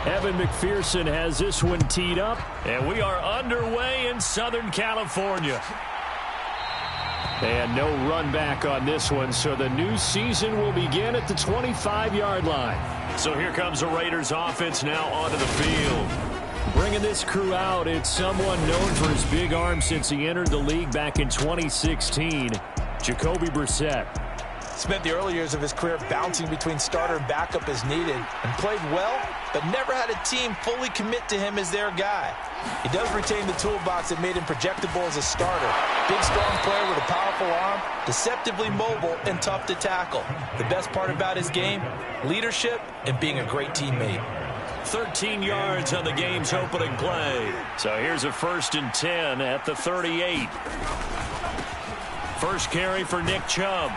Evan McPherson has this one teed up, and we are underway in Southern California. And no run back on this one, so the new season will begin at the 25-yard line. So here comes the Raiders offense now onto the field. Bringing this crew out, it's someone known for his big arm since he entered the league back in 2016, Jacoby Brissett. Spent the early years of his career bouncing between starter and backup as needed, and played well, but never had a team fully commit to him as their guy. He does retain the toolbox that made him projectable as a starter. Big, strong player with a powerful arm, deceptively mobile, and tough to tackle. The best part about his game, leadership and being a great teammate. 13 yards on the game's opening play. So here's a 1st and 10 at the 38. First carry for Nick Chubb.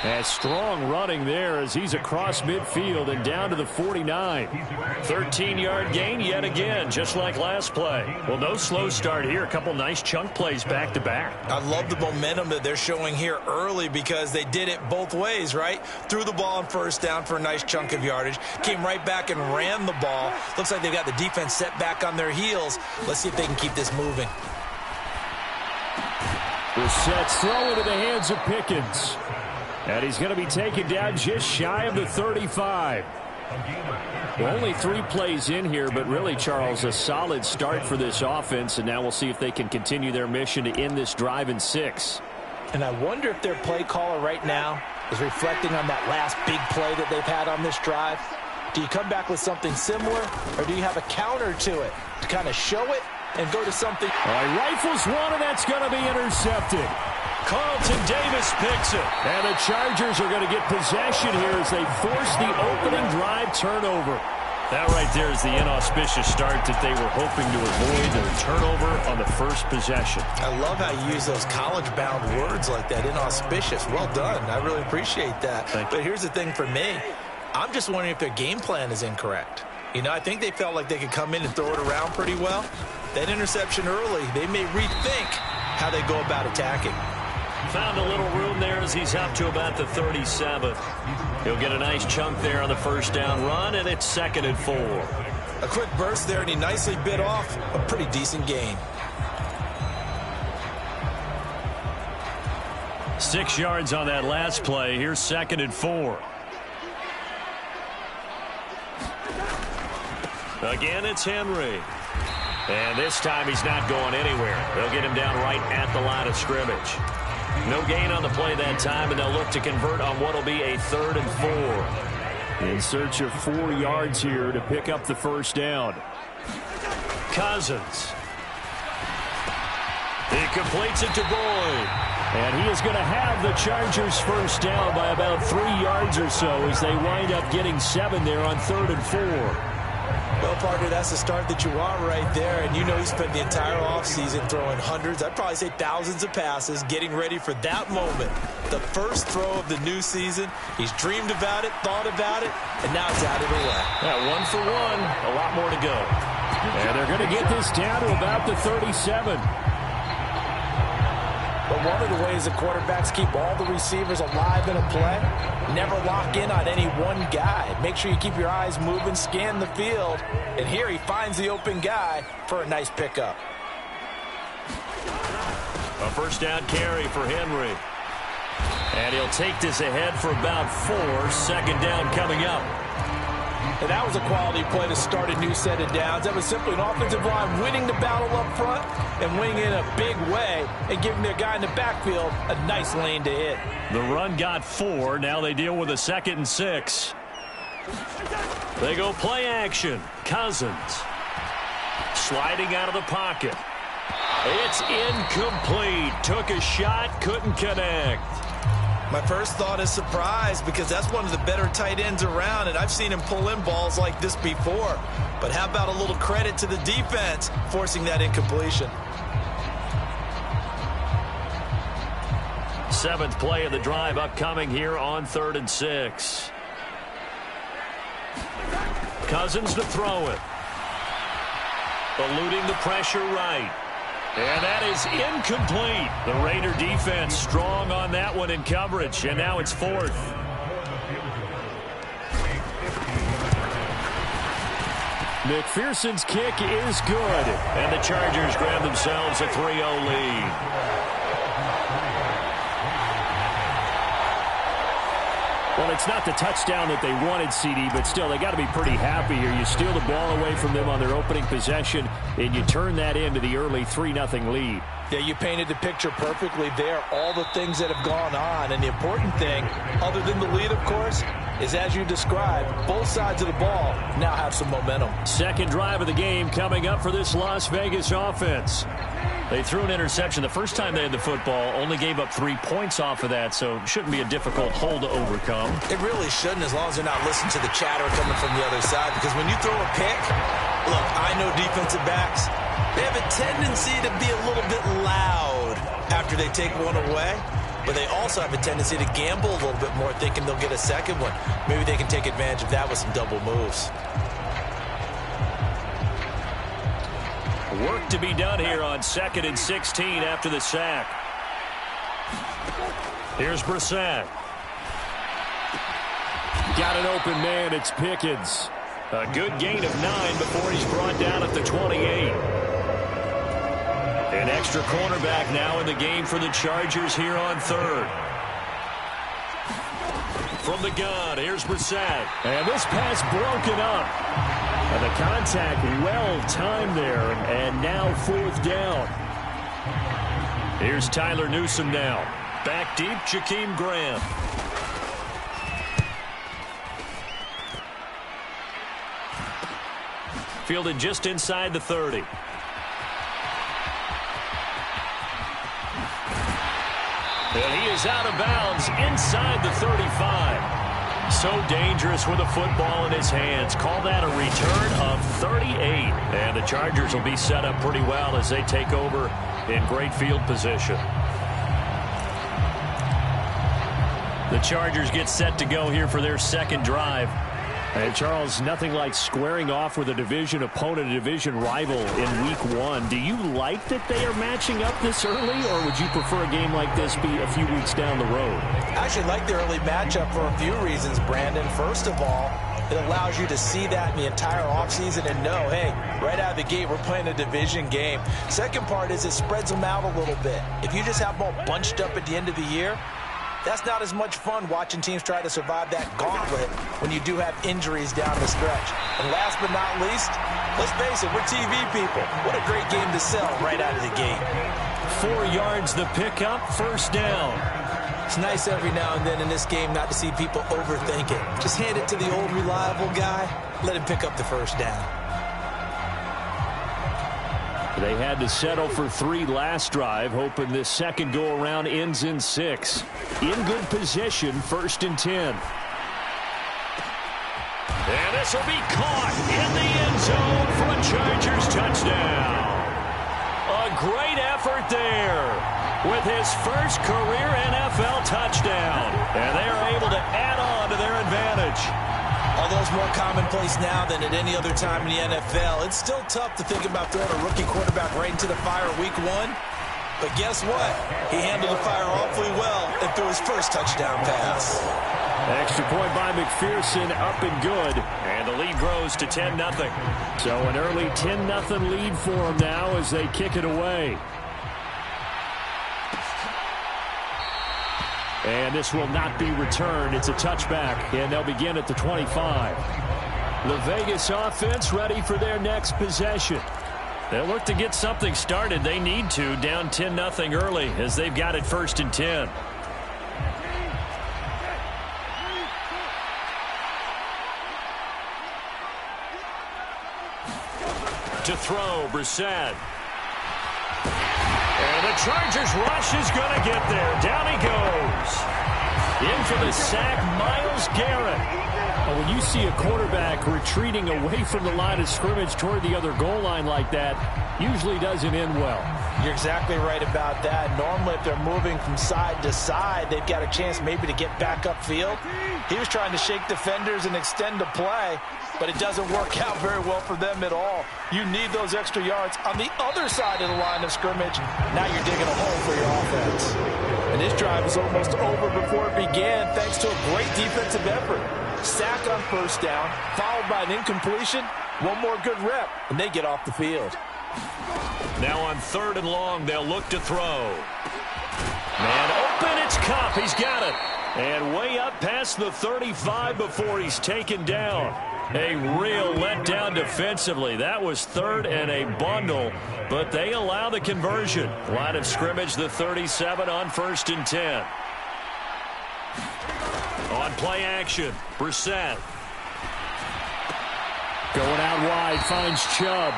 And strong running there as he's across midfield and down to the 49. 13-yard gain yet again, just like last play. Well, no slow start here. A couple nice chunk plays back-to-back. I love the momentum that they're showing here early because they did it both ways, right? Threw the ball on 1st down for a nice chunk of yardage. Came right back and ran the ball. Looks like they've got the defense set back on their heels. Let's see if they can keep this moving. Brissett's throw into the hands of Pickens. And he's going to be taken down just shy of the 35. Well, only 3 plays in here, but really, Charles, a solid start for this offense. And now we'll see if they can continue their mission to end this drive in 6. And I wonder if their play caller right now is reflecting on that last big play that they've had on this drive. Do you come back with something similar, or do you have a counter to it to kind of show it and go to something? All right, rifles one, and that's going to be intercepted. Carlton Davis picks it. And the Chargers are going to get possession here as they force the opening drive turnover. That right there is the inauspicious start that they were hoping to avoid, their turnover on the first possession. I love how you use those college-bound words like that, inauspicious. Well done. I really appreciate that. But here's the thing for me. I'm just wondering if their game plan is incorrect. You know, I think they felt like they could come in and throw it around pretty well. That interception early, they may rethink how they go about attacking. Found a little room there as he's up to about the 37. He'll get a nice chunk there on the 1st down run, and it's 2nd and 4. A quick burst there, and he nicely bit off a pretty decent gain. 6 yards on that last play. Here's 2nd and 4. Again, it's Henry. And this time he's not going anywhere. They'll get him down right at the line of scrimmage. No gain on the play that time, and they'll look to convert on what will be a 3rd and 4. In search of 4 yards here to pick up the 1st down. Cousins. He completes it to Boyd. And he is going to have the Chargers 1st down by about 3 yards or so as they wind up getting 7 there on 3rd and 4. Well, partner, that's the start that you want right there. And you know he spent the entire offseason throwing hundreds, I'd probably say thousands of passes, getting ready for that moment. The first throw of the new season. He's dreamed about it, thought about it, and now it's out of the way. Yeah, 1 for 1, a lot more to go. And they're going to get this down to about the 37. But one of the ways the quarterbacks keep all the receivers alive in a play, never lock in on any one guy. Make sure you keep your eyes moving, scan the field. And here he finds the open guy for a nice pickup. A 1st down carry for Henry. And he'll take this ahead for about 4. 2nd down coming up. And that was a quality play to start a new set of downs. That was simply an offensive line winning the battle up front and winning in a big way and giving their guy in the backfield a nice lane to hit. The run got 4. Now they deal with a 2nd and 6. They go play action. Cousins. Sliding out of the pocket. It's incomplete. Took a shot, couldn't connect. My first thought is surprise because that's one of the better tight ends around, and I've seen him pull in balls like this before. But how about a little credit to the defense forcing that incompletion? 7th play of the drive upcoming here on 3rd and 6. Cousins to throw it. Eluding the pressure right. And that is incomplete. The Raider defense strong on that one in coverage, and now it's 4th. McPherson's kick is good, and the Chargers grab themselves a 3-0 lead. Well, it's not the touchdown that they wanted, CD, but still, they got to be pretty happy here. You steal the ball away from them on their opening possession, and you turn that into the early 3-0 lead. Yeah, you painted the picture perfectly there, all the things that have gone on. And the important thing, other than the lead, of course, is as you described, both sides of the ball now have some momentum. Second drive of the game coming up for this Las Vegas offense. They threw an interception the first time they had the football, only gave up 3 points off of that, so it shouldn't be a difficult hole to overcome. It really shouldn't, as long as they're not listening to the chatter coming from the other side, because when you throw a pick, look, I know defensive backs, they have a tendency to be a little bit loud after they take one away, but they also have a tendency to gamble a little bit more, thinking they'll get a second one. Maybe they can take advantage of that with some double moves. Work to be done here on 2nd and 16 after the sack. Here's Brissett. Got an open man. It's Pickens. A good gain of 9 before he's brought down at the 28. An extra cornerback now in the game for the Chargers here on 3rd. From the gun, here's Brissett. And this pass broken up. And the contact well-timed there, and now 4th down. Here's Tyler Newsome now. Back deep, Jakeem Grant. Fielded just inside the 30. And he is out of bounds inside the 35. So dangerous with a football in his hands. Call that a return of 38. And the Chargers will be set up pretty well as they take over in great field position. The Chargers get set to go here for their second drive. And Charles, nothing like squaring off with a division opponent, a division rival in week 1. Do you like that they are matching up this early, or would you prefer a game like this be a few weeks down the road? I actually like the early matchup for a few reasons, Brandon. First of all, it allows you to see that in the entire offseason and know, hey, right out of the gate, we're playing a division game. Second part is it spreads them out a little bit. If you just have them all bunched up at the end of the year, that's not as much fun watching teams try to survive that gauntlet when you do have injuries down the stretch. And last but not least, let's face it, we're TV people. What a great game to sell right out of the gate. 4 yards the pickup, 1st down. It's nice every now and then in this game not to see people overthink it. Just hand it to the old reliable guy, let him pick up the 1st down. They had to settle for 3 last drive, hoping this second go-around ends in 6. In good position, 1st and 10. And this will be caught in the end zone for a Chargers touchdown. A great effort there with his first career NFL touchdown. And they are able to add on to their advantage. Although it's more commonplace now than at any other time in the NFL, it's still tough to think about throwing a rookie quarterback right into the fire week 1. But guess what? He handled the fire awfully well and threw his first touchdown pass. Extra point by McPherson, up and good. And the lead grows to 10-0. So an early 10-0 lead for them now as they kick it away. And this will not be returned. It's a touchback, and they'll begin at the 25. The Vegas offense ready for their next possession. They'll look to get something started. They need to, down 10-0 early as they've got it 1st and 10. To throw, Brissett. And the Chargers rush is going to get there. Down he goes. In for the sack, Myles Garrett. When you see a quarterback retreating away from the line of scrimmage toward the other goal line like that, usually doesn't end well. You're exactly right about that. Normally, if they're moving from side to side, they've got a chance maybe to get back upfield. He was trying to shake defenders and extend the play, but it doesn't work out very well for them at all. You need those extra yards on the other side of the line of scrimmage. Now you're digging a hole for your offense. And this drive is almost over before it began thanks to a great defensive effort. Sack on first down, followed by an incompletion. One more good rep, and they get off the field. Now on 3rd and long, they'll look to throw. Man open, it's Kupp. He's got it. And way up past the 35 before he's taken down. A real letdown defensively. That was 3rd and a bundle, but they allow the conversion. Line of scrimmage, the 37 on 1st and 10. On play action, Brissett. Going out wide, finds Chubb.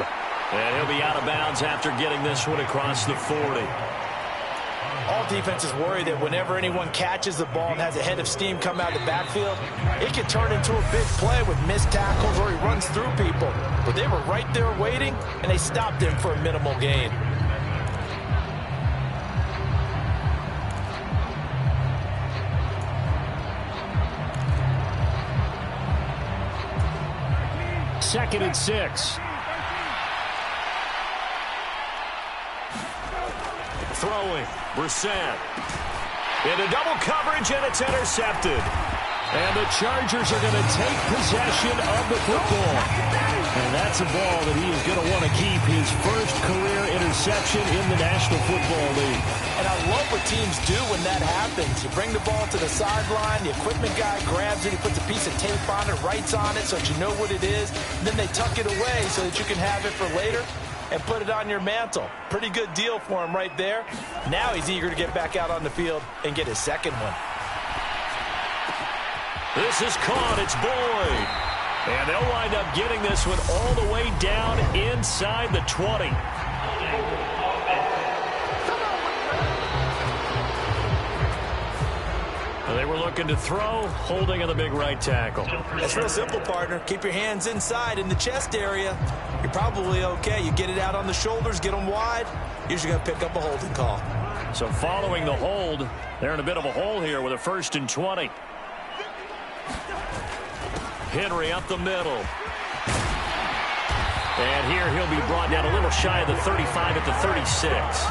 And he'll be out of bounds after getting this one across the 40. All defenses worry that whenever anyone catches the ball and has a head of steam come out of the backfield, it can turn into a big play with missed tackles or he runs through people. But they were right there waiting, and they stopped him for a minimal gain. Second and 6. Throwing, Brissett. Into double coverage, and it's intercepted. And the Chargers are going to take possession of the football. And that's a ball that he is going to want to keep, his first career interception in the National Football League. And I love what teams do when that happens. You bring the ball to the sideline, the equipment guy grabs it, he puts a piece of tape on it, writes on it so that you know what it is. Then they tuck it away so that you can have it for later and put it on your mantle. Pretty good deal for him right there. Now he's eager to get back out on the field and get his second one. This is caught. It's Boyd. And they'll wind up getting this one all the way down inside the 20. They were looking to throw, holding on the big right tackle. That's real simple, partner. Keep your hands inside in the chest area. You're probably okay. You get it out on the shoulders, get them wide. Usually going to pick up a holding call. So following the hold, they're in a bit of a hole here with a 1st and 20. Henry up the middle. And here he'll be brought down a little shy of the 35 at the 36.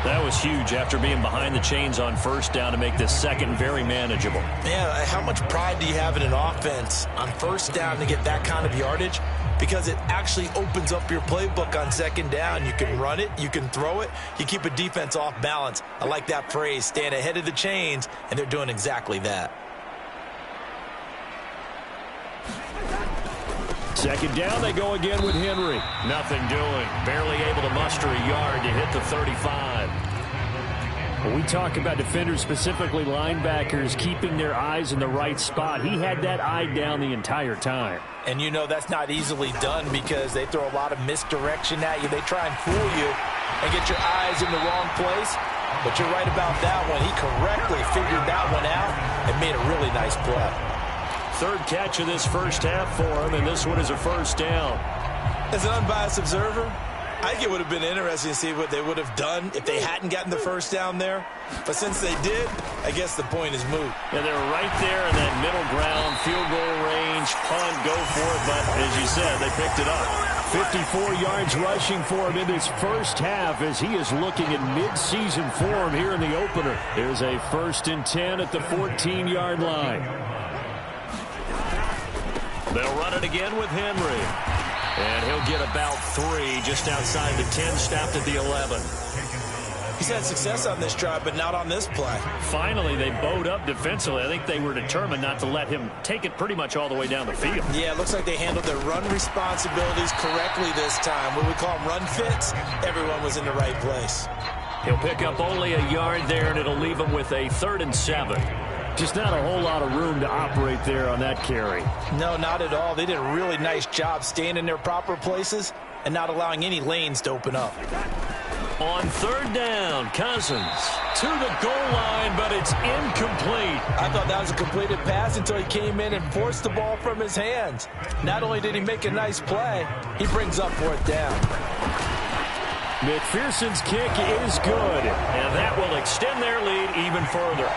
That was huge after being behind the chains on 1st down to make this second very manageable. Yeah, how much pride do you have in an offense on 1st down to get that kind of yardage? Because it actually opens up your playbook on 2nd down. You can run it, you can throw it, you keep a defense off balance. I like that phrase, stand ahead of the chains, and they're doing exactly that. 2nd down, they go again with Henry. Nothing doing. Barely able to muster a yard to hit the 35. When we talk about defenders, specifically linebackers, keeping their eyes in the right spot, he had that eye down the entire time. And you know that's not easily done because they throw a lot of misdirection at you. They try and fool you and get your eyes in the wrong place. But you're right about that one. He correctly figured that one out and made a really nice play. 3rd catch of this 1st half for him, and this one is a 1st down. As an unbiased observer, I think it would have been interesting to see what they would have done if they hadn't gotten the 1st down there. But since they did, I guess the point is moot. And they were right there in that middle ground, field goal range, punt, go for it. But as you said, they picked it up. 54 yards rushing for him in this 1st half as he is looking in mid-season form here in the opener. There's a 1st and 10 at the 14-yard line. They'll run it again with Henry. And he'll get about 3 just outside the 10, stopped at the 11. He's had success on this drive, but not on this play. Finally, they bowed up defensively. I think they were determined not to let him take it pretty much all the way down the field. Yeah, it looks like they handled their run responsibilities correctly this time. What we call them run fits, everyone was in the right place. He'll pick up only a yard there, and it'll leave him with a 3rd and 7. Just not a whole lot of room to operate there on that carry. No, not at all. They did a really nice job staying in their proper places and not allowing any lanes to open up. On third down, Cousins to the goal line, but it's incomplete. I thought that was a completed pass until he came in and forced the ball from his hands. Not only did he make a nice play, he brings up fourth down. McPherson's kick is good, and that will extend their lead even further.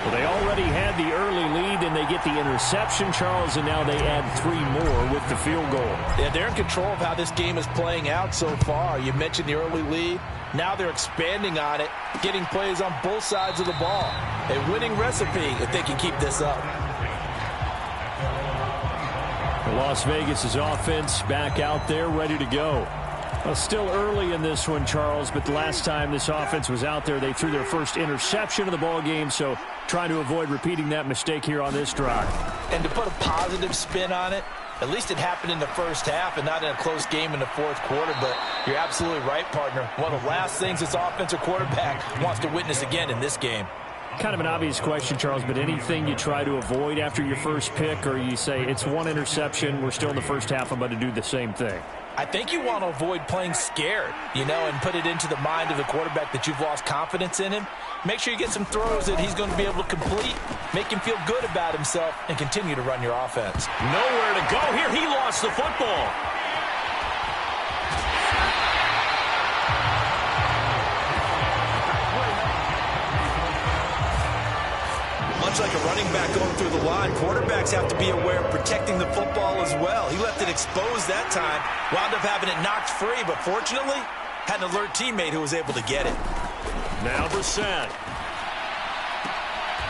Well, they already had the early lead, and they get the interception, Charles, and now they add 3 more with the field goal. Yeah, they're in control of how this game is playing out so far. You mentioned the early lead. Now they're expanding on it, getting plays on both sides of the ball. A winning recipe if they can keep this up. Las Vegas' offense back out there, ready to go. Well, still early in this one, Charles, but the last time this offense was out there, they threw their first interception of the ball game, so trying to avoid repeating that mistake here on this drive. And to put a positive spin on it, at least it happened in the first half and not in a close game in the fourth quarter, but you're absolutely right, partner. One of the last things this offensive quarterback wants to witness again in this game. Kind of an obvious question, Charles, but anything you try to avoid after your first pick, or you say it's one interception, we're still in the first half, I'm about to do the same thing? I think you want to avoid playing scared, and put it into the mind of the quarterback that you've lost confidence in him. Make sure you get some throws that he's going to be able to complete, make him feel good about himself, and continue to run your offense. Nowhere to go here. He lost the football. Much like a running back going through the line, quarterbacks have to be aware of protecting the football as well. He left it exposed that time, wound up having it knocked free, but fortunately, had an alert teammate who was able to get it. Now Brissett.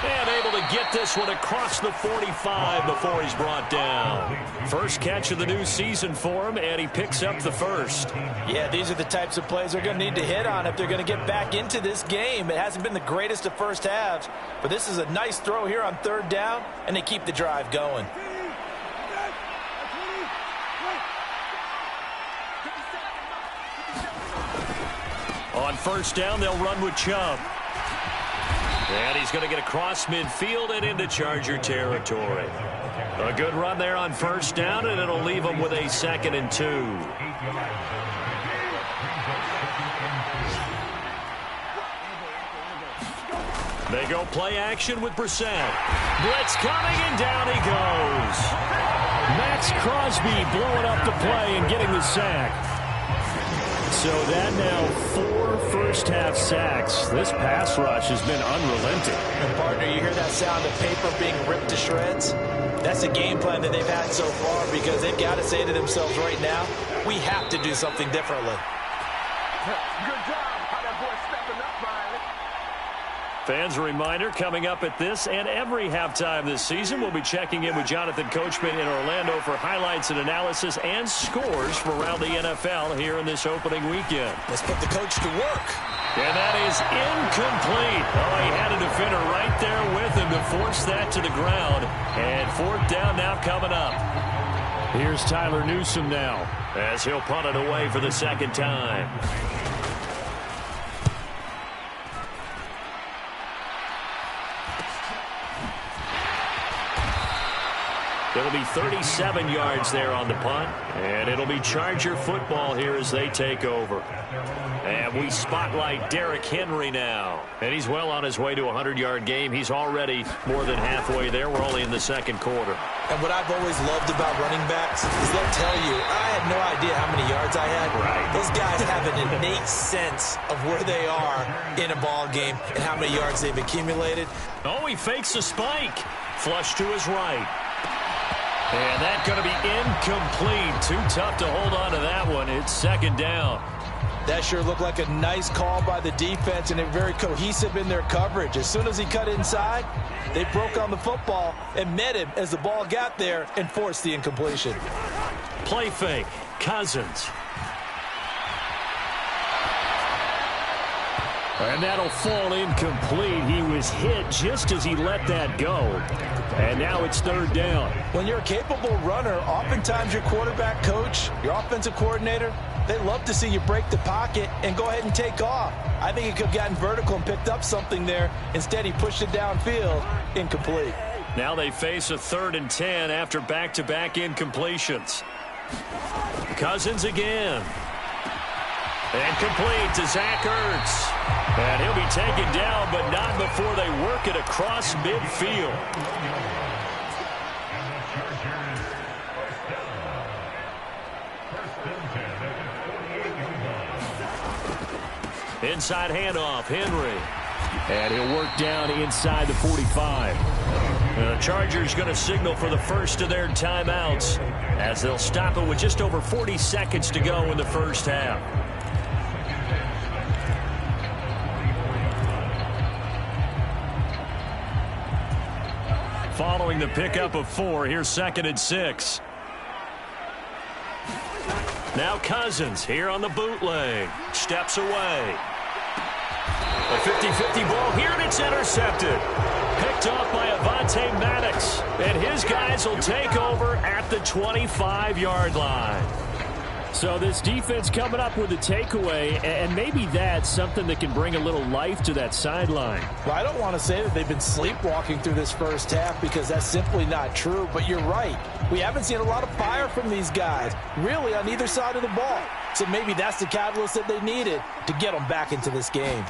And able to get this one across the 45 before he's brought down. First catch of the new season for him, and he picks up the first. Yeah, these are the types of plays they're going to need to hit on if they're going to get back into this game. It hasn't been the greatest of first halves, but this is a nice throw here on third down, and they keep the drive going. On first down, they'll run with Chubb. And he's going to get across midfield and into Charger territory. A good run there on first down, and it'll leave them with a 2nd and 2. They go play action with Brissett. Blitz coming, and down he goes. Max Crosby blowing up the play and getting the sack. So that now 4 first-half sacks. This pass rush has been unrelenting. And, partner, you hear that sound of paper being ripped to shreds? That's a game plan that they've had so far because they've got to say to themselves right now, we have to do something differently. Good job. How that boy stepping up, Riley. Fans, a reminder, coming up at this and every halftime this season, we'll be checking in with Jonathan Coachman in Orlando for highlights and analysis and scores from around the NFL here in this opening weekend. Let's put the coach to work. And that is incomplete. Oh, he had a defender right there with him to force that to the ground. And fourth down now coming up. Here's Tyler Newsome now as he'll punt it away for the second time. It'll be 37 yards there on the punt, and it'll be Charger football here as they take over. And we spotlight Derrick Henry now. And he's well on his way to a 100-yard game. He's already more than halfway there. We're only in the second quarter. And what I've always loved about running backs is they'll tell you, I had no idea how many yards I had. Right. Those guys have an innate sense of where they are in a ball game and how many yards they've accumulated. Oh, he fakes a spike. Flush to his right. And that's going to be incomplete. Too tough to hold on to that one. It's second down. That sure looked like a nice call by the defense, and they're very cohesive in their coverage. As soon as he cut inside, they broke on the football and met him as the ball got there and forced the incompletion. Play fake. Cousins. And that'll fall incomplete. He was hit just as he let that go. And now it's third down. When you're a capable runner, oftentimes your quarterback coach, your offensive coordinator, they love to see you break the pocket and go ahead and take off. I think he could have gotten vertical and picked up something there. Instead, he pushed it downfield, incomplete. Now they face a 3rd and 10 after back-to-back incompletions. Cousins again. And complete to Zach Ertz. And he'll be taken down, but not before they work it across midfield. Inside handoff, Henry. And he'll work down inside the 45. The Chargers going to signal for the first of their timeouts as they'll stop it with just over 40 seconds to go in the first half. Following the pickup of 4, here's 2nd and 6. Now Cousins here on the bootleg. Steps away. A 50-50 ball here, and it's intercepted. Picked off by Avonte Maddox. And his guys will take over at the 25-yard line. So this defense coming up with a takeaway, and maybe that's something that can bring a little life to that sideline. Well, I don't want to say that they've been sleepwalking through this first half because that's simply not true, but you're right. We haven't seen a lot of fire from these guys, really, on either side of the ball. So maybe that's the catalyst that they needed to get them back into this game.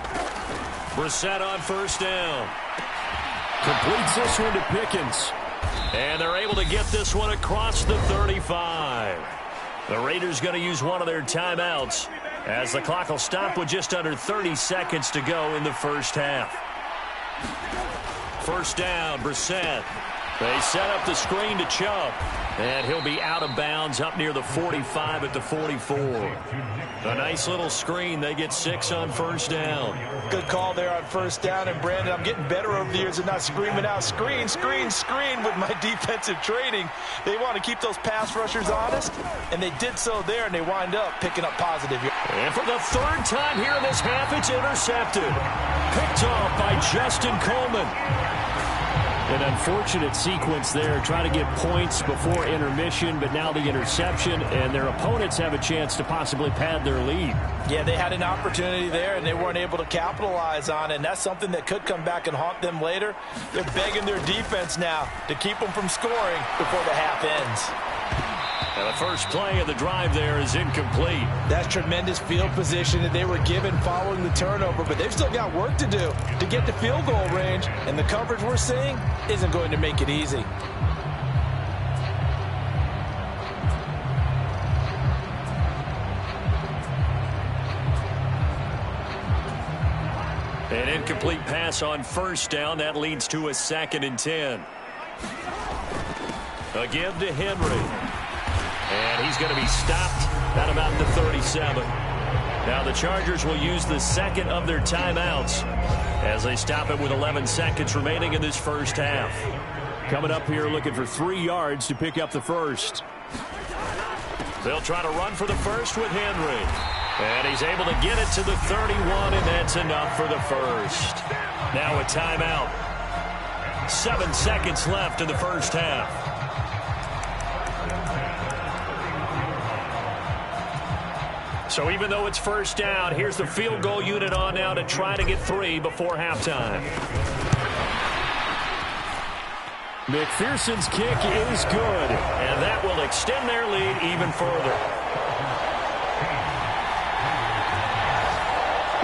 Brissett on first down. Completes this one to Pickens. And they're able to get this one across the 35. The Raiders going to use one of their timeouts as the clock will stop with just under 30 seconds to go in the first half. First down, Brissett. They set up the screen to Chubb, and he'll be out of bounds up near the 45 at the 44. A nice little screen. They get 6 on first down. Good call there on first down. And, Brandon, I'm getting better over the years of not screaming out, screen, screen, screen with my defensive training. They want to keep those pass rushers honest, and they did so there, and they wind up picking up positive. And for the 3rd time here in this half, it's intercepted. Picked off by Justin Coleman. An unfortunate sequence there, trying to get points before intermission, but now the interception, and their opponents have a chance to possibly pad their lead. Yeah, they had an opportunity there, and they weren't able to capitalize on it, and that's something that could come back and haunt them later. They're begging their defense now to keep them from scoring before the half ends. And the first play of the drive there is incomplete. That's tremendous field position that they were given following the turnover, but they've still got work to do to get to field goal range, and the coverage we're seeing isn't going to make it easy. An incomplete pass on first down. That leads to a 2nd and 10. A give to Henry. And he's going to be stopped at about the 37. Now the Chargers will use the 2nd of their timeouts as they stop it with 11 seconds remaining in this first half. Coming up here looking for 3 yards to pick up the first. They'll try to run for the first with Henry. And he's able to get it to the 31, and that's enough for the first. Now a timeout. 7 seconds left in the first half. So even though it's first down, here's the field goal unit on now to try to get 3 before halftime. McPherson's kick is good, and that will extend their lead even further.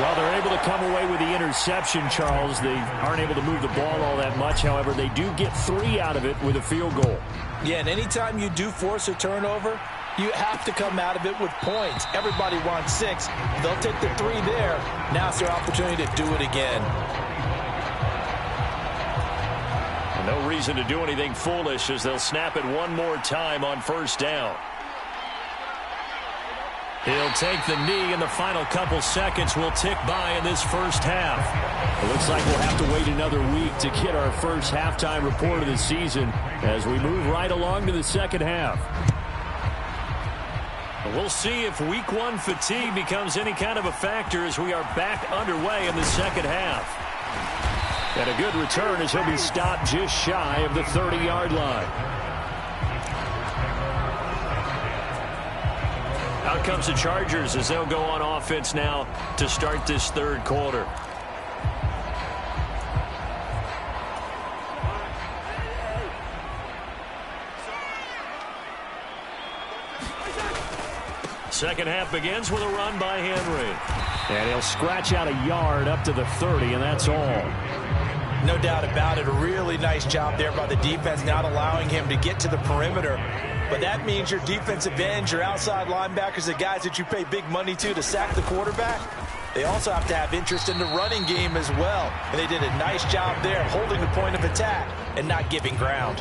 Well, they're able to come away with the interception, Charles. They aren't able to move the ball all that much. However, they do get 3 out of it with a field goal. Yeah, and anytime you do force a turnover, you have to come out of it with points. Everybody wants 6. They'll take the 3 there. Now it's their opportunity to do it again. No reason to do anything foolish as they'll snap it one more time on first down. He'll take the knee, and the final couple seconds will tick by in this first half. It looks like we'll have to wait another week to get our first halftime report of the season as we move right along to the second half. We'll see if week 1 fatigue becomes any kind of a factor as we are back underway in the second half. And a good return as he'll be stopped just shy of the 30-yard line. Out comes the Chargers as they'll go on offense now to start this third quarter. Second half begins with a run by Henry. And he'll scratch out a yard up to the 30, and that's all. No doubt about it. A really nice job there by the defense, not allowing him to get to the perimeter. But that means your defensive ends, your outside linebackers, the guys that you pay big money to sack the quarterback, they also have to have interest in the running game as well. And they did a nice job there holding the point of attack and not giving ground.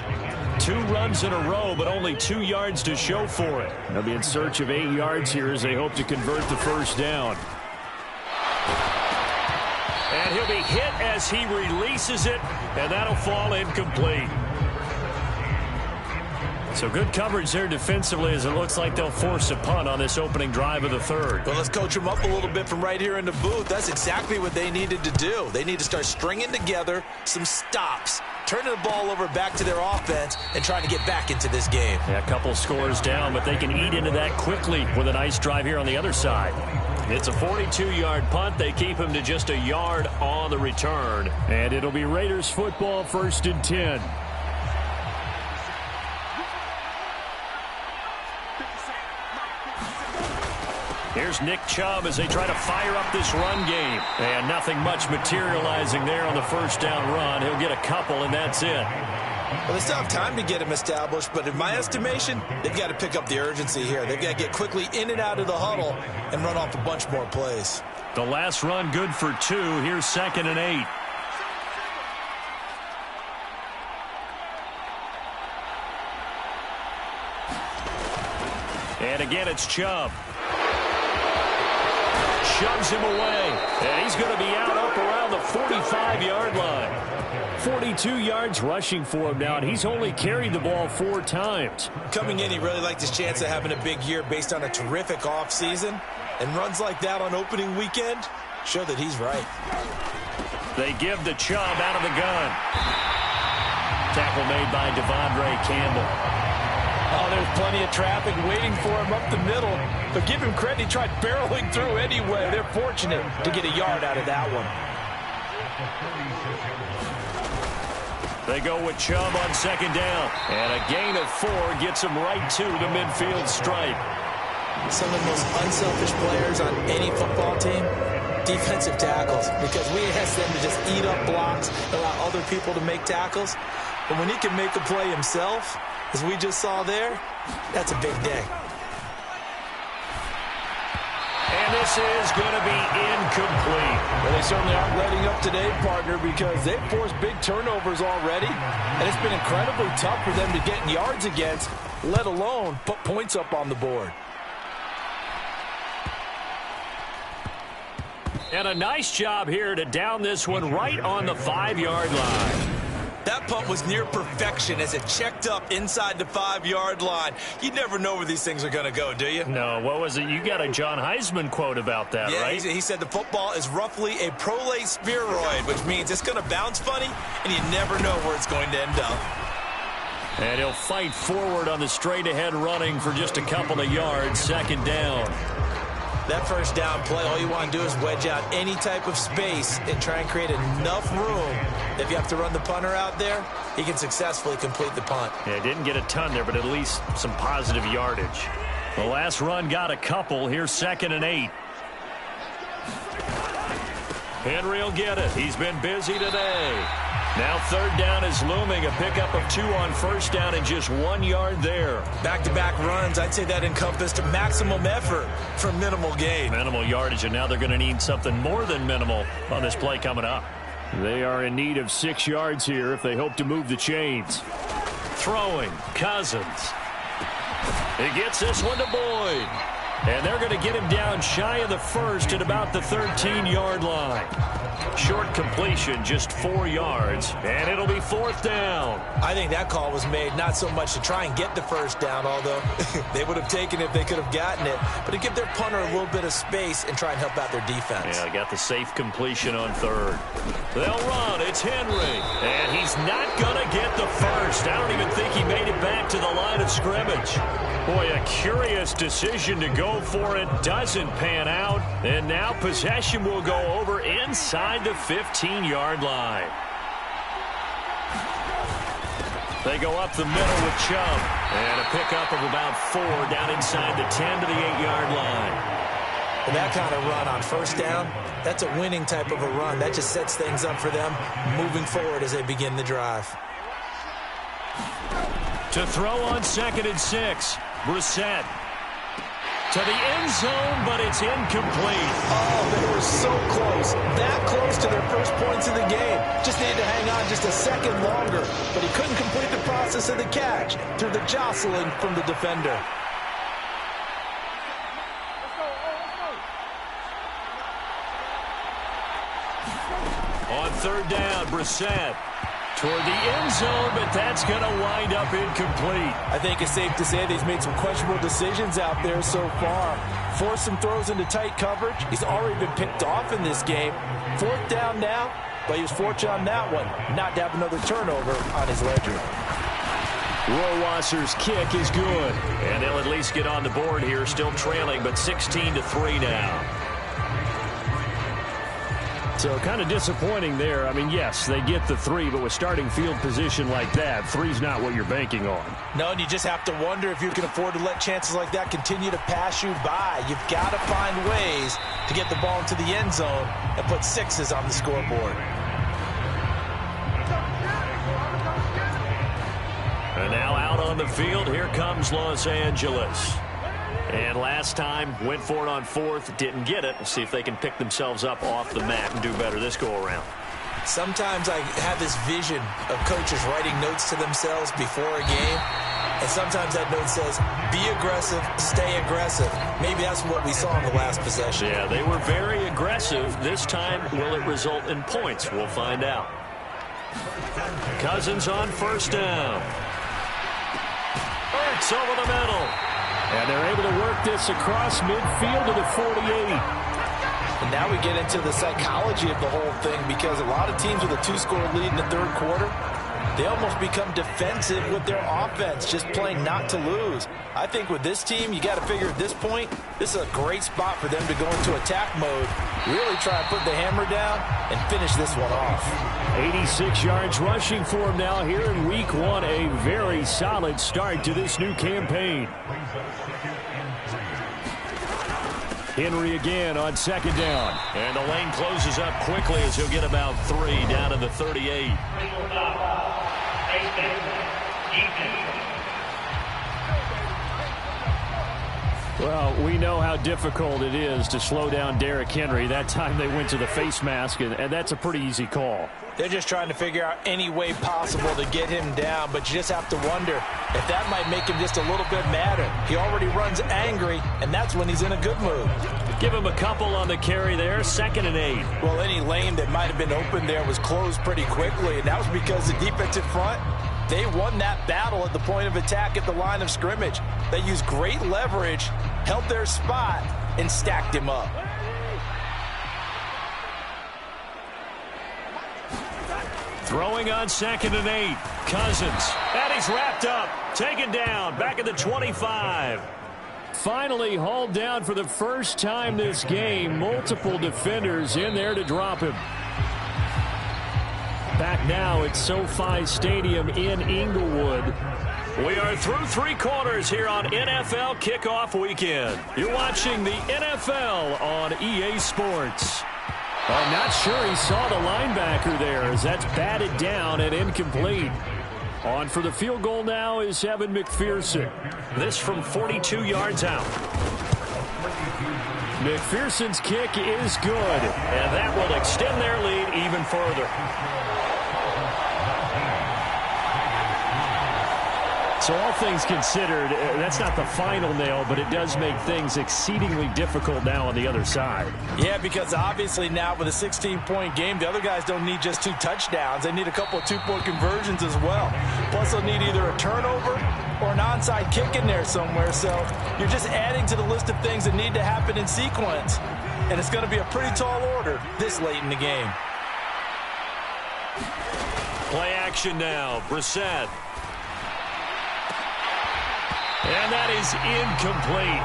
2 runs in a row, but only 2 yards to show for it. They'll be in search of 8 yards here as they hope to convert the first down. And he'll be hit as he releases it, and that'll fall incomplete. So good coverage there defensively as it looks like they'll force a punt on this opening drive of the third. Well, let's coach them up a little bit from right here in the booth. That's exactly what they needed to do. They need to start stringing together some stops, turning the ball over back to their offense, and trying to get back into this game. Yeah, a couple scores down, but they can eat into that quickly with a nice drive here on the other side. It's a 42-yard punt. They keep him to just a yard on the return. And it'll be Raiders football, 1st and 10. Here's Nick Chubb as they try to fire up this run game. And nothing much materializing there on the first down run. He'll get a couple, and that's it. Well, they still have time to get him established, but in my estimation, they've got to pick up the urgency here. They've got to get quickly in and out of the huddle and run off a bunch more plays. The last run good for 2. Here's 2nd and 8. And again, it's Chubb. Shoves him away, and he's going to be out up around the 45-yard line. 42 yards rushing for him now, and he's only carried the ball 4 times. Coming in, he really liked his chance of having a big year based on a terrific offseason. And runs like that on opening weekend show that he's right. They give the Chubb out of the gun. Tackle made by Devondre Campbell. Oh, there's plenty of traffic waiting for him up the middle. But give him credit, he tried barreling through anyway. They're fortunate to get a yard out of that one. They go with Chubb on 2nd down. And a gain of 4 gets him right to the midfield stripe. Some of the most unselfish players on any football team, defensive tackles. Because we ask them to just eat up blocks, allow other people to make tackles. But when he can make a play himself, as we just saw there, that's a big day. And this is going to be incomplete. Well, they certainly aren't letting up today, partner, because they've forced big turnovers already. And it's been incredibly tough for them to get yards against, let alone put points up on the board. And a nice job here to down this one right on the 5-yard line. That punt was near perfection as it checked up inside the 5-yard line. You never know where these things are going to go, do you? No, what was it? You got a John Heisman quote about that, right? Yeah, he said the football is roughly a prolate spheroid, which means it's going to bounce funny, and you never know where it's going to end up. And he'll fight forward on the straight-ahead running for just a couple of yards, 2nd down. That first down play, all you want to do is wedge out any type of space and try and create enough room. If you have to run the punter out there, he can successfully complete the punt. Yeah, didn't get a ton there, but at least some positive yardage. The last run got a couple. Here's 2nd and 8. Henry will get it. He's been busy today. Now 3rd down is looming. A pickup of 2 on 1st down and just 1 yard there. Back-to-back runs, I'd say that encompassed maximum effort for minimal gain. Minimal yardage, and now they're going to need something more than minimal on this play coming up. They are in need of 6 yards here if they hope to move the chains. Throwing, Cousins. He gets this one to Boyd. And they're going to get him down shy of the 1st at about the 13-yard line. Short completion, just 4 yards, and it'll be 4th down. I think that call was made not so much to try and get the first down, although they would have taken it if they could have gotten it, but to give their punter a little bit of space and try and help out their defense. Yeah, got the safe completion on 3rd. They'll run. It's Henry, and he's not going to get the first. I don't even think he made it back to the line of scrimmage. Boy, a curious decision to go for it. Doesn't pan out, and now possession will go over inside the 15-yard line. They go up the middle with Chubb. And a pickup of about 4 down inside the 10 to the 8-yard line. And that kind of run on first down, that's a winning type of a run. That just sets things up for them moving forward as they begin the drive. To throw on 2nd and 6, Brissett. To the end zone, but it's incomplete. Oh, they were so close. That close to their first points of the game. Just needed to hang on just a second longer. But he couldn't complete the process of the catch through the jostling from the defender. On 3rd down, Brissett. Toward the end zone, but that's going to wind up incomplete. I think it's safe to say that he's made some questionable decisions out there so far. Forced some throws into tight coverage. He's already been picked off in this game. 4th down now, but he was fortunate on that one not to have another turnover on his ledger. Rohrwasser's kick is good. And they'll at least get on the board here, still trailing, but 16-3 now. So kind of disappointing there. I mean, yes, they get the 3, but with starting field position like that, 3's not what you're banking on. No, and you just have to wonder if you can afford to let chances like that continue to pass you by. You've got to find ways to get the ball into the end zone and put 6s on the scoreboard. And now out on the field, here comes Los Angeles. And last time, went for it on 4th, didn't get it. We'll see if they can pick themselves up off the mat and do better this go-around. Sometimes I have this vision of coaches writing notes to themselves before a game. And sometimes that note says, be aggressive, stay aggressive. Maybe that's what we saw in the last possession. Yeah, they were very aggressive. This time, will it result in points? We'll find out. Cousins on 1st down. Hurts over the middle. And they're able to work this across midfield to the 48. And now we get into the psychology of the whole thing, because a lot of teams with a 2-score lead in the 3rd quarter, they almost become defensive with their offense, just playing not to lose. I think with this team, you got to figure at this point, this is a great spot for them to go into attack mode, really try to put the hammer down and finish this one off. 86 yards rushing for him now here in week 1. A very solid start to this new campaign. Henry again on 2nd down. And the lane closes up quickly as he'll get about 3 down to the 38. Well, we know how difficult it is to slow down Derrick Henry. That time they went to the face mask, and that's a pretty easy call. They're just trying to figure out any way possible to get him down, but you just have to wonder if that might make him just a little bit madder. He already runs angry, and that's when he's in a good mood. Give him a couple on the carry there, 2nd and 8. Well, any lane that might have been open there was closed pretty quickly, and that was because the defensive front, they won that battle at the point of attack at the line of scrimmage. They used great leverage, held their spot, and stacked him up. Throwing on 2nd and 8. Cousins. And he's wrapped up. Taken down. Back at the 25. Finally hauled down for the first time this game. Multiple defenders in there to drop him. Back now at SoFi Stadium in Inglewood. We are through 3 quarters here on NFL Kickoff Weekend. You're watching the NFL on EA Sports. I'm not sure he saw the linebacker there, as that's batted down and incomplete. On for the field goal now is Evan McPherson. This from 42 yards out. McPherson's kick is good. And that will extend their lead even further. So all things considered, that's not the final nail, but it does make things exceedingly difficult now on the other side. Yeah, because obviously now with a 16-point game, the other guys don't need just 2 touchdowns. They need a couple of 2-point conversions as well. Plus, they'll need either a turnover or an onside kick in there somewhere. So you're just adding to the list of things that need to happen in sequence. And it's going to be a pretty tall order this late in the game. Play action now. Brissett. And that is incomplete.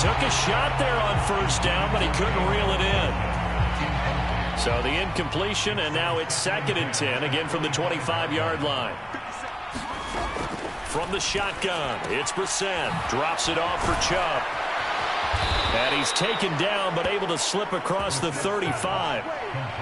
Took a shot there on 1st down, but he couldn't reel it in. So the incompletion, and now it's 2nd and 10, again from the 25-yard line. from the shotgun. It's Brissett. Drops it off for Chubb. And he's taken down, but able to slip across the 35.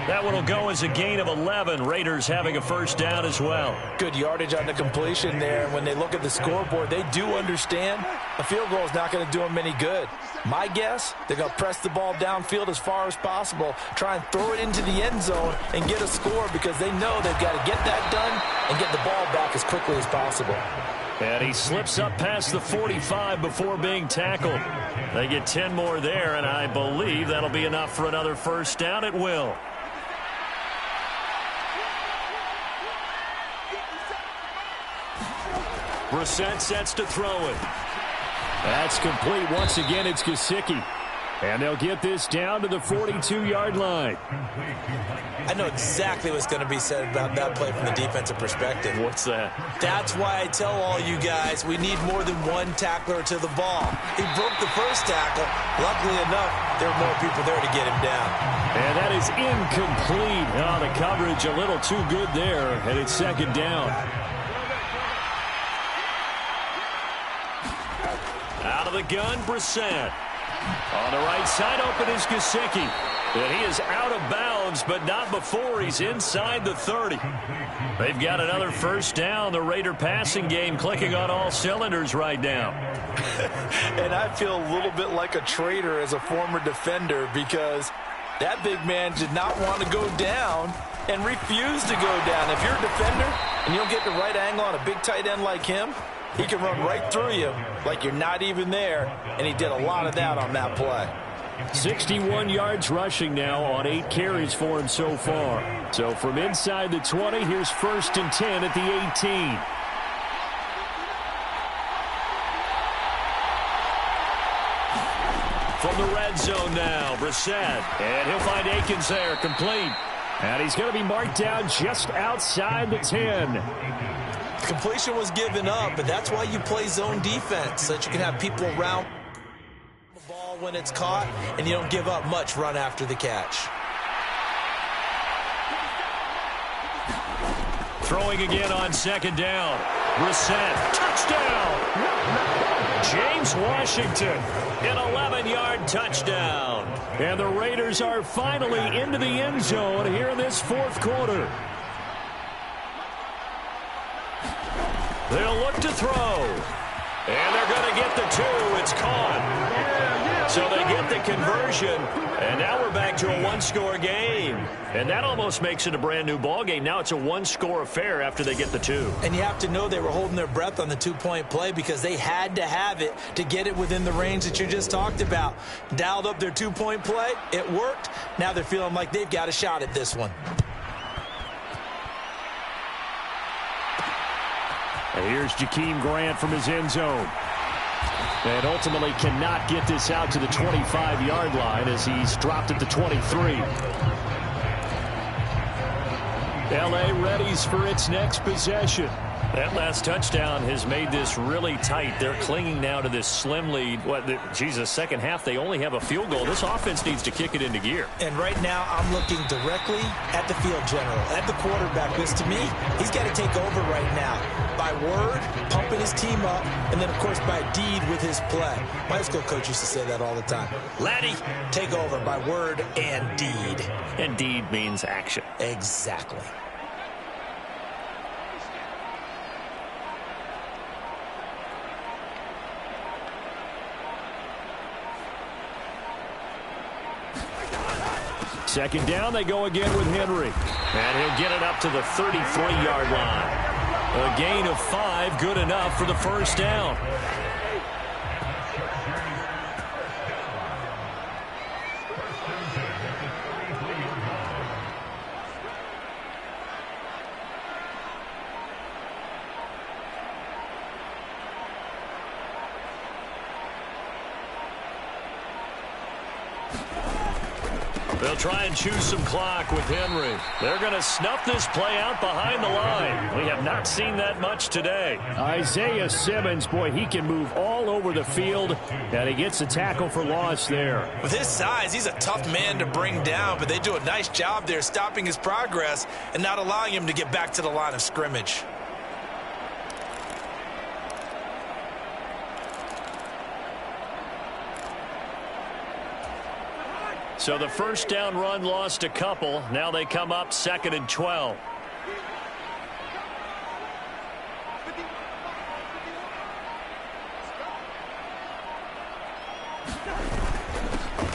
That one will go as a gain of 11. Raiders having a first down as well. Good yardage on the completion there. When they look at the scoreboard, they do understand a field goal is not going to do them any good. My guess, they're going to press the ball downfield as far as possible, try and throw it into the end zone and get a score because they know they've got to get that done and get the ball back as quickly as possible. And he slips up past the 45 before being tackled. They get 10 more there, and I believe that'll be enough for another first down. It will. Brissett sets to throw it. That's complete. Once again, it's Gesicki. And they'll get this down to the 42-yard line. I know exactly what's going to be said about that play from the defensive perspective. What's that? That's why I tell all you guys we need more than one tackler to the ball. He broke the first tackle. Luckily enough, there were more people there to get him down. And that is incomplete. Oh, the coverage a little too good there, and it's second down. Out of the gun, Brissett. On the right side, open is Gesicki. And he is out of bounds, but not before he's inside the 30. They've got another first down. The Raider passing game clicking on all cylinders right now. And I feel a little bit like a traitor as a former defender because that big man did not want to go down and refused to go down. If you're a defender and you don't get the right angle on a big tight end like him, he can run right through you like you're not even there, and he did a lot of that on that play. 61 yards rushing now on 8 carries for him so far. So from inside the 20, here's 1st and 10 at the 18. From the red zone now, Brissett. And he'll find Akins there, complete. And he's going to be marked down just outside the 10. Completion was given up, but that's why you play zone defense, so that you can have people around the ball when it's caught, and you don't give up much run after the catch. Throwing again on second down. Brissett, touchdown! James Washington, an 11-yard touchdown. And the Raiders are finally into the end zone here in this 4th quarter. They'll look to throw. And they're going to get the 2. It's caught. So they get the conversion. And now we're back to a one-score game. And that almost makes it a brand-new ball game. Now it's a one-score affair after they get the 2. And you have to know they were holding their breath on the 2-point play because they had to have it to get it within the range that you just talked about. Dialed up their 2-point play. It worked. Now they're feeling like they've got a shot at this one. And here's Jakeem Grant from his end zone. And ultimately cannot get this out to the 25-yard line as he's dropped at the 23. L.A. readies for its next possession. That last touchdown has made this really tight. They're clinging now to this slim lead. Second half, they only have a field goal. This offense needs to kick it into gear. And right now, I'm looking directly at the field general, at the quarterback, because to me, he's got to take over right now. By word, pumping his team up, and then, of course, by deed with his play. My high school coach used to say that all the time. Laddie, take over by word and deed. And deed means action. Exactly. Second down, they go again with Henry. And he'll get it up to the 33-yard line. A gain of 5, good enough for the first down. They'll try and choose some clock with Henry. They're going to snuff this play out behind the line. We have not seen that much today. Isaiah Simmons, boy, he can move all over the field, and he gets a tackle for loss there. With his size, he's a tough man to bring down, but they do a nice job there stopping his progress and not allowing him to get back to the line of scrimmage. So the first down run lost a couple. Now they come up 2nd and 12.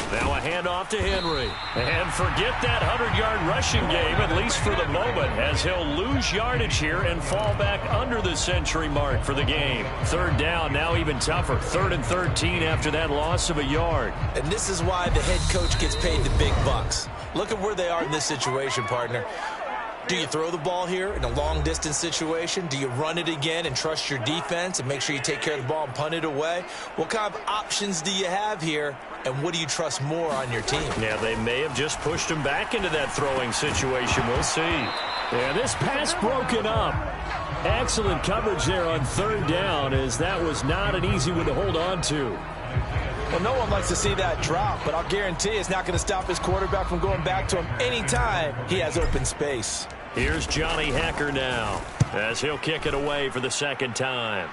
Now a handoff to Henry. And forget that 100-yard rushing game, at least for the moment, as he'll lose yardage here and fall back under the century mark for the game. 3rd down, now even tougher. 3rd and 13 after that loss of a yard. And this is why the head coach gets paid the big bucks. Look at where they are in this situation, partner. Do you throw the ball here in a long-distance situation? Do you run it again and trust your defense and make sure you take care of the ball and punt it away? What kind of options do you have here, and what do you trust more on your team? Yeah, they may have just pushed him back into that throwing situation. We'll see. And this pass broken up. Excellent coverage there on 3rd down, as that was not an easy one to hold on to. Well, no one likes to see that drop, but I'll guarantee it's not going to stop his quarterback from going back to him anytime he has open space. Here's Johnny Hekker now, as he'll kick it away for the 2nd time.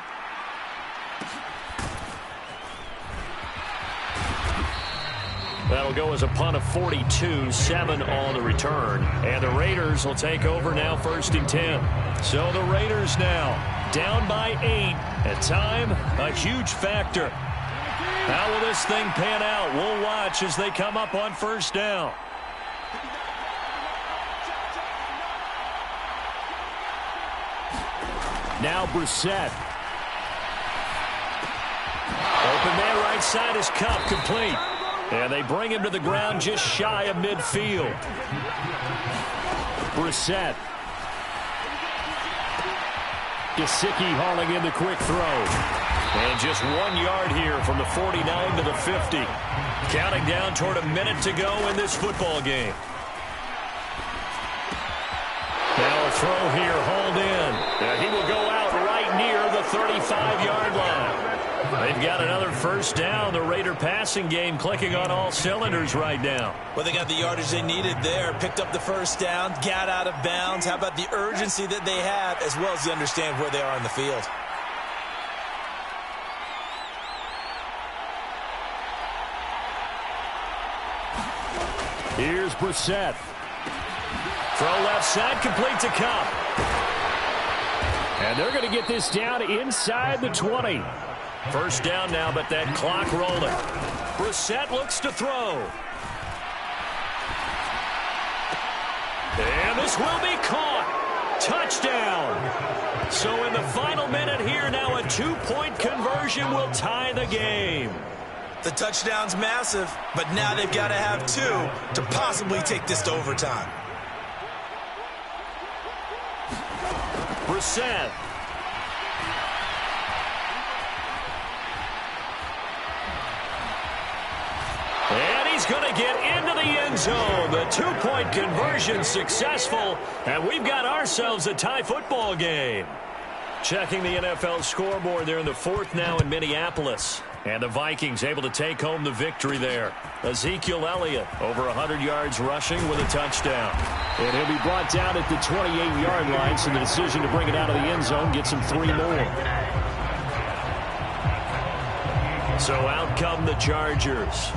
That'll go as a punt of 42, 7 on the return. And the Raiders will take over now 1st and 10. So the Raiders now down by 8. At time, a huge factor. How will this thing pan out? We'll watch as they come up on 1st down. Now Brissett. Open man right side is Kupp, complete. And they bring him to the ground just shy of midfield. Brissett. Gesicki hauling in the quick throw. And just 1 yard here from the 49 to the 50. Counting down toward a minute to go in this football game. Now a throw here, hauled in. And he will go out right near the 35-yard line. They've got another 1st down. The Raider passing game clicking on all cylinders right now. Well, they got the yardage they needed there. Picked up the 1st down, got out of bounds. How about the urgency that they have, as well as they understand where they are in the field? Here's Brissett. Throw left side, complete to Kupp. And they're going to get this down inside the 20. 1st down now, but that clock rolling. Brissett looks to throw. And this will be caught. Touchdown. So in the final minute here, now a 2-point conversion will tie the game. The touchdown's massive, but now they've got to have 2 to possibly take this to overtime. Brissett. And he's going to get into the end zone. The 2-point conversion successful, and we've got ourselves a tie football game. Checking the NFL scoreboard there in the 4th now in Minneapolis. And the Vikings able to take home the victory there. Ezekiel Elliott over 100 yards rushing with a touchdown. And he'll be brought down at the 28-yard line, so the decision to bring it out of the end zone gets him 3 more. So out come the Chargers.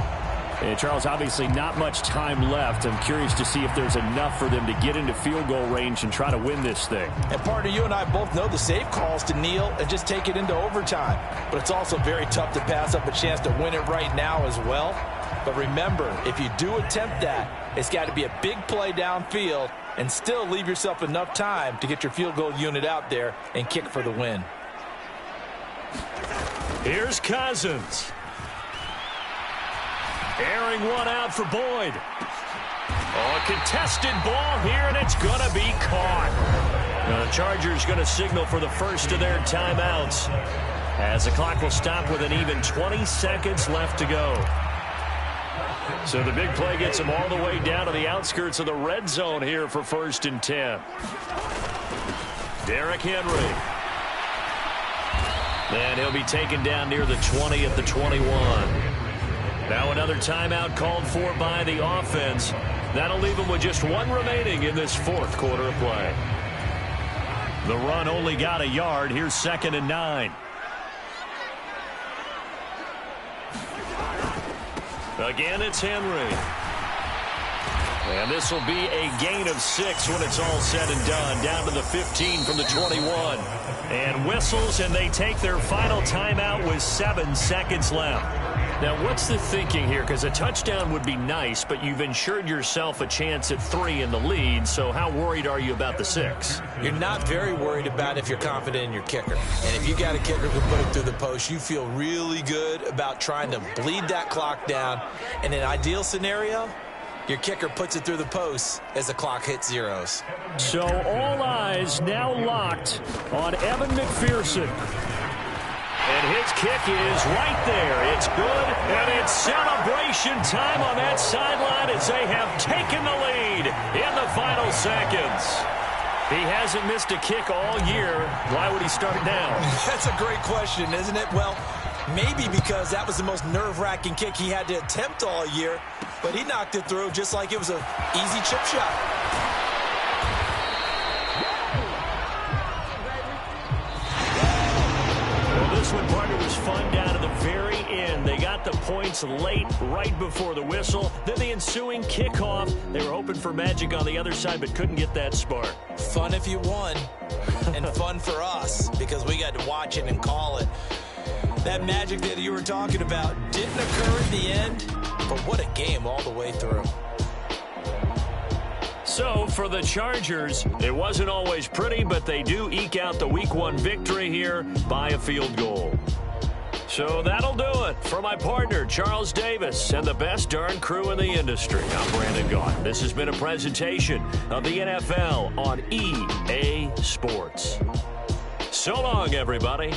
And Charles, obviously not much time left. I'm curious to see if there's enough for them to get into field goal range and try to win this thing. And partner, you and I both know the safe calls to kneel and just take it into overtime. But it's also very tough to pass up a chance to win it right now as well. But remember, if you do attempt that, it's got to be a big play downfield and still leave yourself enough time to get your field goal unit out there and kick for the win. Here's Cousins. Airing one out for Boyd. Oh, a contested ball here, and it's going to be caught. Now, the Chargers going to signal for the first of their timeouts, as the clock will stop with an even 20 seconds left to go. So the big play gets them all the way down to the outskirts of the red zone here for 1st and 10. Derrick Henry. And he'll be taken down near the 20 at the 21. Now another timeout called for by the offense. That'll leave them with just 1 remaining in this 4th quarter of play. The run only got a yard. Here's 2nd and 9. Again, it's Henry. And this will be a gain of 6 when it's all said and done. Down to the 15 from the 21. And whistles, and they take their final timeout with 7 seconds left. Now, what's the thinking here? Because a touchdown would be nice, but you've ensured yourself a chance at 3 in the lead, so how worried are you about the 6? You're not very worried about if you're confident in your kicker. And if you got a kicker who put it through the post, you feel really good about trying to bleed that clock down. In an ideal scenario, your kicker puts it through the post as the clock hits zeros. So all eyes now locked on Evan McPherson. And his kick is right there. It's good, and it's celebration time on that sideline as they have taken the lead in the final seconds. He hasn't missed a kick all year. Why would he start now? That's a great question, isn't it? Well, maybe because that was the most nerve-wracking kick he had to attempt all year, but he knocked it through just like it was an easy chip shot. This one, partner, was fun down to the very end. They got the points late, right before the whistle. Then the ensuing kickoff. They were hoping for magic on the other side, but couldn't get that spark. Fun if you won, and fun for us, because we got to watch it and call it. That magic that you were talking about didn't occur at the end, but what a game all the way through. So, for the Chargers, it wasn't always pretty, but they do eke out the Week 1 victory here by a field goal. So that'll do it. For my partner, Charles Davis, and the best darn crew in the industry, I'm Brandon Gaudin. This has been a presentation of the NFL on EA Sports. So long, everybody.